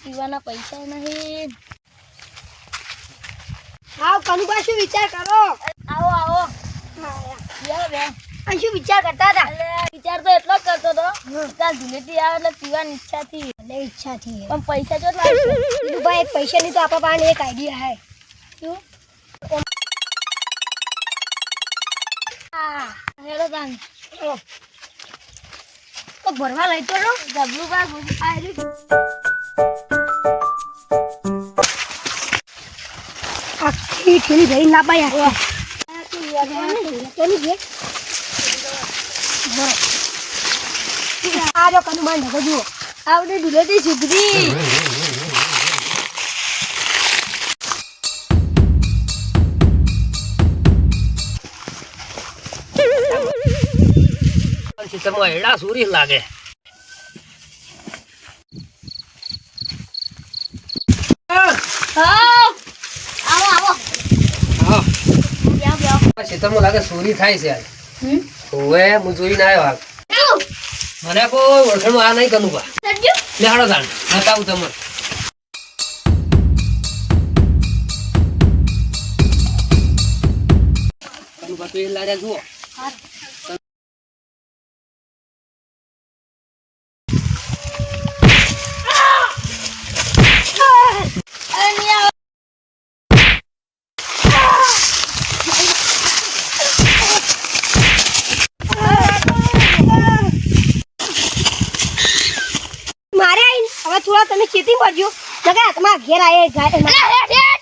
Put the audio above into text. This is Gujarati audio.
પીવાના પૈસા નહીં. આવ કનુબા શું વિચાર કરો? આવો આવો બેહો બેહો. આ શું વિચાર કરતા હતા? એટલે વિચાર તો એટલો જ કરતો હતો કાલ ધૂળેટી આવે એટલે પીવાની ઈચ્છા થી. મને ઈચ્છા થી પણ પૈસા જો લાવશો? ભાઈ એક પૈસાની તો આપણા પાસે એક આઈડિયા હે. શું? હેડો તાન. તો ભરવા લઈ તો લો. ડબલું બા ગુજી આયરી. આખી થેલી ભરી ના પાયા. કેની છે? આ જો કનુબા ને જુઓ. આવડે ધૂળેટી સુધરી. ખેતરમાં એડા સુરી લાગે. આવો આવો હા બેહો બેહો. ખેતરમાં લાગે સુરી થાય છે આજ. હવે હું જોઈને આવ્યો હાલ. આવો મને કોઈ ઓળખણમાં આ નહીં કનુબા. સજ્જુ લેહાડો તાણ બતાવું તમને. કનુબા તો એ લાર્યા જુઓ. અરે નહીં આવો. મારે આઈને હવે થોડા તમે ખેતી કરજો. નકર હાથમાં ઘેર આયે ગાય. હેડ હેડ